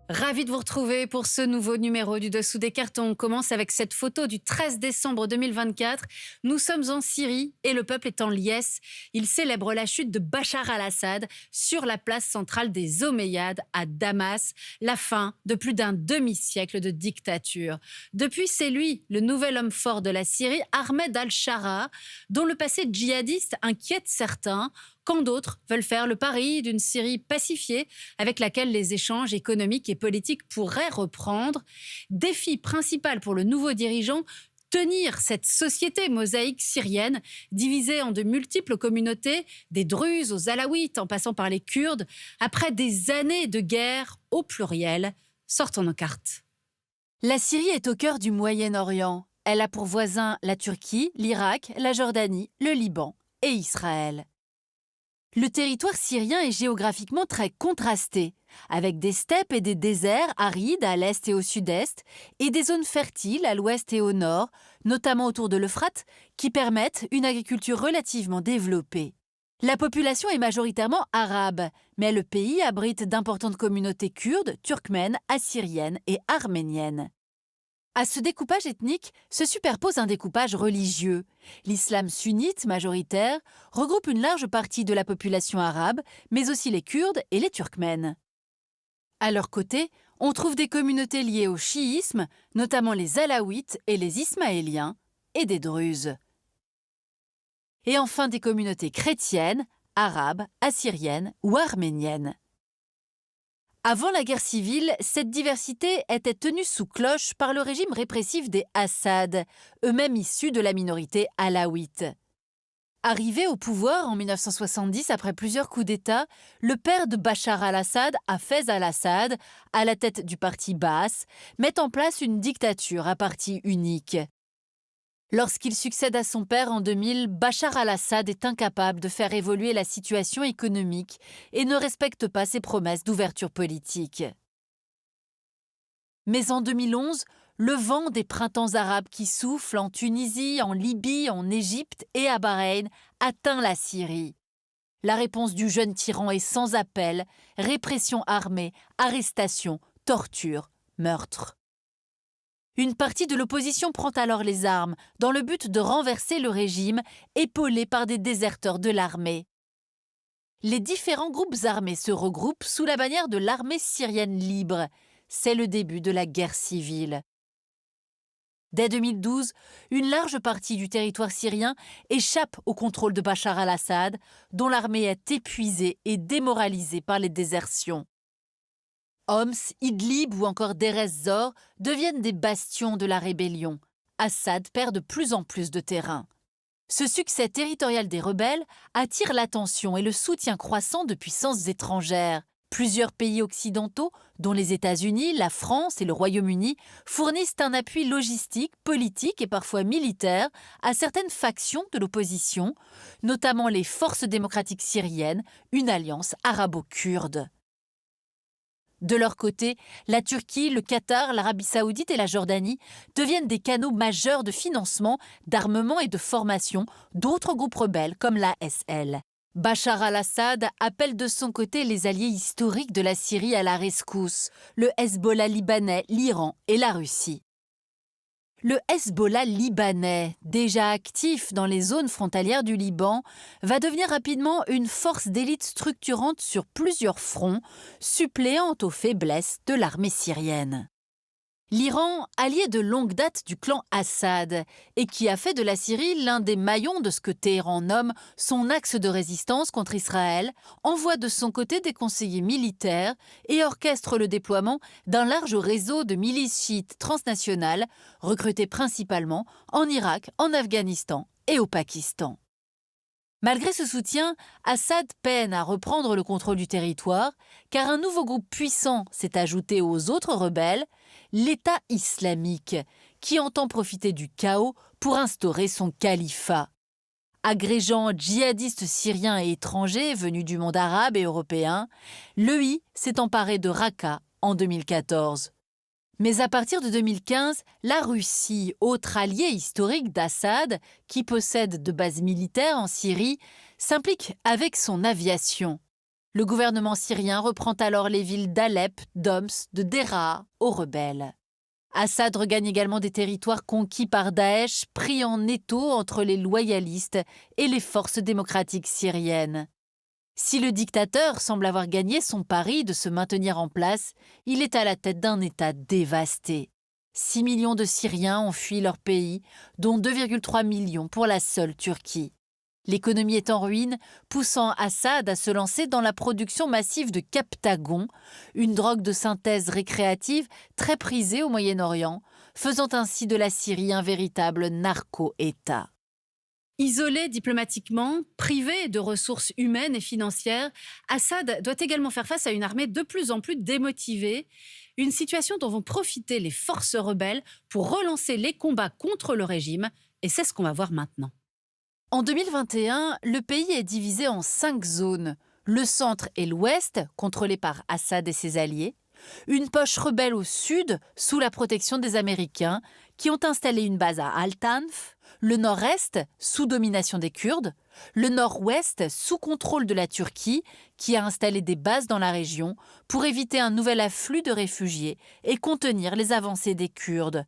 Ravi de vous retrouver pour ce nouveau numéro du Dessous des cartons. On commence avec cette photo du 13 décembre 2024. Nous sommes en Syrie et le peuple est en liesse. Il célèbre la chute de Bachar al-Assad sur la place centrale des Omeyyades à Damas, la fin de plus d'un demi-siècle de dictature. Depuis, c'est lui, le nouvel homme fort de la Syrie, Ahmed al-Shara, dont le passé djihadiste inquiète certains, quand d'autres veulent faire le pari d'une Syrie pacifiée avec laquelle les échanges économiques et politiques pourraient reprendre. Défi principal pour le nouveau dirigeant, tenir cette société mosaïque syrienne, divisée en de multiples communautés, des Druzes aux Alaouites en passant par les Kurdes, après des années de guerre au pluriel. Sortons nos cartes. La Syrie est au cœur du Moyen-Orient. Elle a pour voisins la Turquie, l'Irak, la Jordanie, le Liban et Israël. Le territoire syrien est géographiquement très contrasté, avec des steppes et des déserts arides à l'est et au sud-est, et des zones fertiles à l'ouest et au nord, notamment autour de l'Euphrate, qui permettent une agriculture relativement développée. La population est majoritairement arabe, mais le pays abrite d'importantes communautés kurdes, turkmènes, assyriennes et arméniennes. À ce découpage ethnique se superpose un découpage religieux. L'islam sunnite majoritaire regroupe une large partie de la population arabe, mais aussi les Kurdes et les Turkmènes. À leur côté, on trouve des communautés liées au chiisme, notamment les Alaouites et les Ismaéliens, et des Druzes. Et enfin des communautés chrétiennes, arabes, assyriennes ou arméniennes. Avant la guerre civile, cette diversité était tenue sous cloche par le régime répressif des Assad, eux-mêmes issus de la minorité alaouite. Arrivé au pouvoir en 1970 après plusieurs coups d'État, le père de Bachar al-Assad, Hafez al-Assad, à la tête du parti Baas, met en place une dictature à parti unique. Lorsqu'il succède à son père en 2000, Bachar al-Assad est incapable de faire évoluer la situation économique et ne respecte pas ses promesses d'ouverture politique. Mais en 2011, le vent des printemps arabes qui soufflent en Tunisie, en Libye, en Égypte et à Bahreïn atteint la Syrie. La réponse du jeune tyran est sans appel, répression armée, arrestation, torture, meurtre. Une partie de l'opposition prend alors les armes dans le but de renverser le régime, épaulé par des déserteurs de l'armée. Les différents groupes armés se regroupent sous la bannière de l'armée syrienne libre. C'est le début de la guerre civile. Dès 2012, une large partie du territoire syrien échappe au contrôle de Bachar al-Assad, dont l'armée est épuisée et démoralisée par les désertions. Homs, Idlib ou encore Deir ez-Zor deviennent des bastions de la rébellion. Assad perd de plus en plus de terrain. Ce succès territorial des rebelles attire l'attention et le soutien croissant de puissances étrangères. Plusieurs pays occidentaux, dont les États-Unis, la France et le Royaume-Uni, fournissent un appui logistique, politique et parfois militaire à certaines factions de l'opposition, notamment les Forces démocratiques syriennes, une alliance arabo-kurde. De leur côté, la Turquie, le Qatar, l'Arabie saoudite et la Jordanie deviennent des canaux majeurs de financement, d'armement et de formation d'autres groupes rebelles comme l'ASL. Bachar al-Assad appelle de son côté les alliés historiques de la Syrie à la rescousse, le Hezbollah libanais, l'Iran et la Russie. Le Hezbollah libanais, déjà actif dans les zones frontalières du Liban, va devenir rapidement une force d'élite structurante sur plusieurs fronts, suppléante aux faiblesses de l'armée syrienne. L'Iran, allié de longue date du clan Assad, et qui a fait de la Syrie l'un des maillons de ce que Téhéran nomme son axe de résistance contre Israël, envoie de son côté des conseillers militaires et orchestre le déploiement d'un large réseau de milices chiites transnationales, recrutées principalement en Irak, en Afghanistan et au Pakistan. Malgré ce soutien, Assad peine à reprendre le contrôle du territoire, car un nouveau groupe puissant s'est ajouté aux autres rebelles, l'État islamique, qui entend profiter du chaos pour instaurer son califat. Agrégeant djihadistes syriens et étrangers venus du monde arabe et européen, l'EI s'est emparé de Raqqa en 2014. Mais à partir de 2015, la Russie, autre allié historique d'Assad, qui possède de bases militaires en Syrie, s'implique avec son aviation. Le gouvernement syrien reprend alors les villes d'Alep, d'Homs, de Deraa aux rebelles. Assad regagne également des territoires conquis par Daesh, pris en étau entre les loyalistes et les forces démocratiques syriennes. Si le dictateur semble avoir gagné son pari de se maintenir en place, il est à la tête d'un État dévasté. 6 millions de Syriens ont fui leur pays, dont 2,3 millions pour la seule Turquie. L'économie est en ruine, poussant Assad à se lancer dans la production massive de Captagon, une drogue de synthèse récréative très prisée au Moyen-Orient, faisant ainsi de la Syrie un véritable narco-État. Isolé diplomatiquement, privé de ressources humaines et financières, Assad doit également faire face à une armée de plus en plus démotivée, une situation dont vont profiter les forces rebelles pour relancer les combats contre le régime, et c'est ce qu'on va voir maintenant. En 2021, le pays est divisé en 5 zones. Le centre et l'ouest, contrôlés par Assad et ses alliés. Une poche rebelle au sud, sous la protection des Américains, qui ont installé une base à Al-Tanf. Le nord-est, sous domination des Kurdes. Le nord-ouest, sous contrôle de la Turquie, qui a installé des bases dans la région pour éviter un nouvel afflux de réfugiés et contenir les avancées des Kurdes.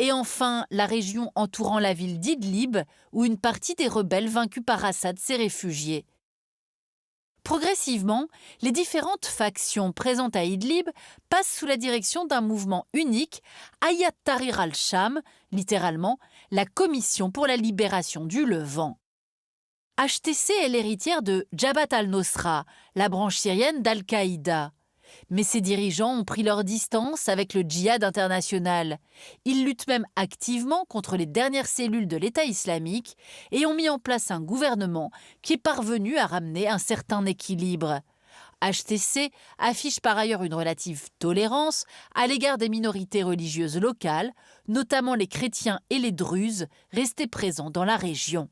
Et enfin, la région entourant la ville d'Idlib, où une partie des rebelles vaincus par Assad s'est réfugiée. Progressivement, les différentes factions présentes à Idlib passent sous la direction d'un mouvement unique, Hayat Tahrir al-Sham, littéralement la Commission pour la libération du Levant. HTC est l'héritière de Jabhat al-Nosra, la branche syrienne d'Al-Qaïda. Mais ses dirigeants ont pris leur distance avec le djihad international. Ils luttent même activement contre les dernières cellules de l'État islamique et ont mis en place un gouvernement qui est parvenu à ramener un certain équilibre. HTC affiche par ailleurs une relative tolérance à l'égard des minorités religieuses locales, notamment les chrétiens et les druzes restés présents dans la région.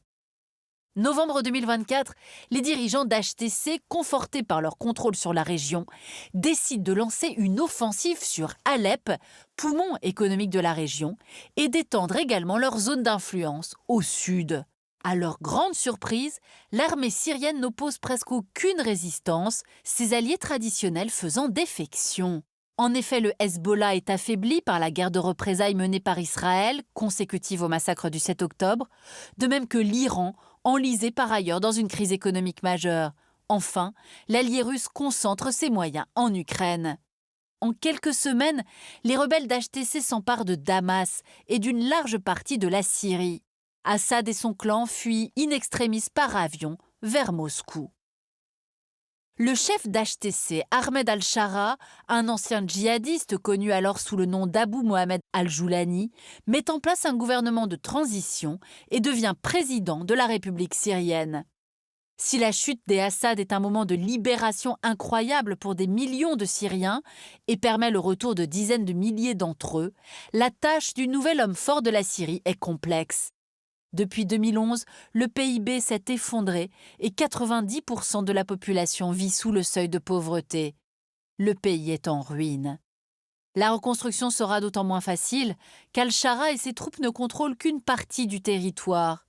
Novembre 2024, les dirigeants d'HTC, confortés par leur contrôle sur la région, décident de lancer une offensive sur Alep, poumon économique de la région, et d'étendre également leur zone d'influence au sud. À leur grande surprise, l'armée syrienne n'oppose presque aucune résistance, ses alliés traditionnels faisant défection. En effet, le Hezbollah est affaibli par la guerre de représailles menée par Israël, consécutive au massacre du 7 octobre, de même que l'Iran, enlisé par ailleurs dans une crise économique majeure. Enfin, l'allié russe concentre ses moyens en Ukraine. En quelques semaines, les rebelles d'HTC s'emparent de Damas et d'une large partie de la Syrie. Assad et son clan fuient in extremis par avion vers Moscou. Le chef d'HTC, Ahmed al-Shara, un ancien djihadiste connu alors sous le nom d'Abu Mohamed al-Joulani, met en place un gouvernement de transition et devient président de la République syrienne. Si la chute des Assad est un moment de libération incroyable pour des millions de Syriens et permet le retour de dizaines de milliers d'entre eux, la tâche du nouvel homme fort de la Syrie est complexe. Depuis 2011, le PIB s'est effondré et 90% de la population vit sous le seuil de pauvreté. Le pays est en ruine. La reconstruction sera d'autant moins facile qu'Al-Shara et ses troupes ne contrôlent qu'une partie du territoire.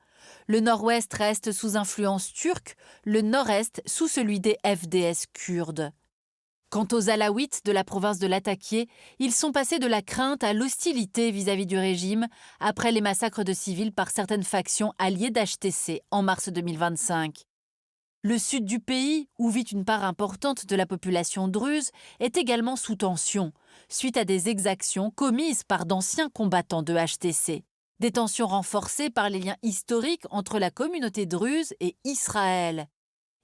Le nord-ouest reste sous influence turque, le nord-est sous celui des FDS kurdes. Quant aux Alaouites de la province de Latakia, ils sont passés de la crainte à l'hostilité vis-à-vis du régime après les massacres de civils par certaines factions alliées d'HTC en mars 2025. Le sud du pays, où vit une part importante de la population druze, est également sous tension, suite à des exactions commises par d'anciens combattants de HTC. Des tensions renforcées par les liens historiques entre la communauté druze et Israël.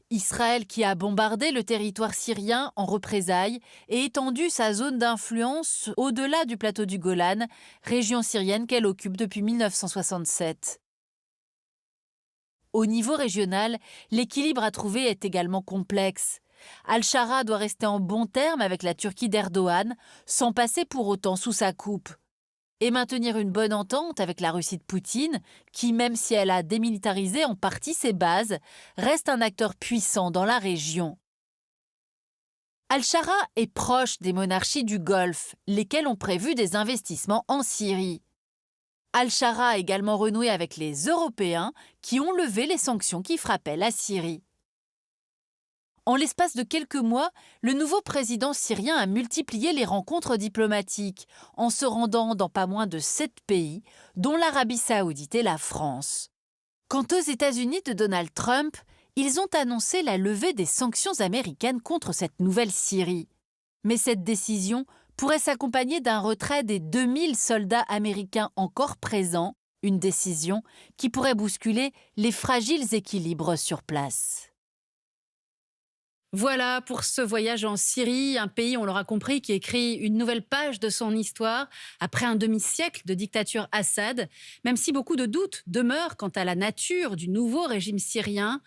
Israël qui a bombardé le territoire syrien en représailles et étendu sa zone d'influence au-delà du plateau du Golan, région syrienne qu'elle occupe depuis 1967. Au niveau régional, l'équilibre à trouver est également complexe. Al-Shara doit rester en bons termes avec la Turquie d'Erdogan, sans passer pour autant sous sa coupe. Et maintenir une bonne entente avec la Russie de Poutine, qui, même si elle a démilitarisé en partie ses bases, reste un acteur puissant dans la région. Al-Shara est proche des monarchies du Golfe, lesquelles ont prévu des investissements en Syrie. Al-Shara a également renoué avec les Européens, qui ont levé les sanctions qui frappaient la Syrie. En l'espace de quelques mois, le nouveau président syrien a multiplié les rencontres diplomatiques, en se rendant dans pas moins de 7 pays, dont l'Arabie saoudite et la France. Quant aux États-Unis de Donald Trump, ils ont annoncé la levée des sanctions américaines contre cette nouvelle Syrie. Mais cette décision pourrait s'accompagner d'un retrait des 2000 soldats américains encore présents, une décision qui pourrait bousculer les fragiles équilibres sur place. Voilà pour ce voyage en Syrie, un pays, on l'aura compris, qui écrit une nouvelle page de son histoire après un demi-siècle de dictature Assad, même si beaucoup de doutes demeurent quant à la nature du nouveau régime syrien.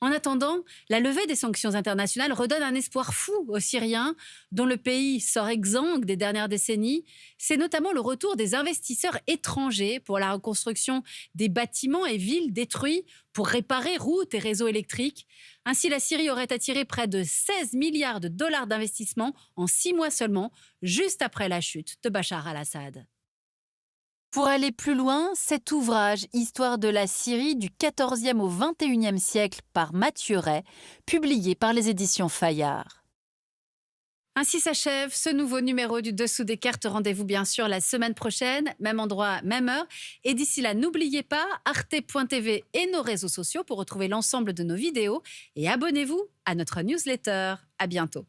En attendant, la levée des sanctions internationales redonne un espoir fou aux Syriens, dont le pays sort exsangue des dernières décennies. C'est notamment le retour des investisseurs étrangers pour la reconstruction des bâtiments et villes détruits pour réparer routes et réseaux électriques. Ainsi, la Syrie aurait attiré près de 16 milliards de dollars d'investissement en 6 mois seulement, juste après la chute de Bachar al-Assad. Pour aller plus loin, cet ouvrage, Histoire de la Syrie du XIVe au XXIe siècle par Mathieu Ray, publié par les éditions Fayard. Ainsi s'achève ce nouveau numéro du Dessous des cartes. Rendez-vous bien sûr la semaine prochaine, même endroit, même heure. Et d'ici là, n'oubliez pas arte.tv et nos réseaux sociaux pour retrouver l'ensemble de nos vidéos. Et abonnez-vous à notre newsletter. À bientôt.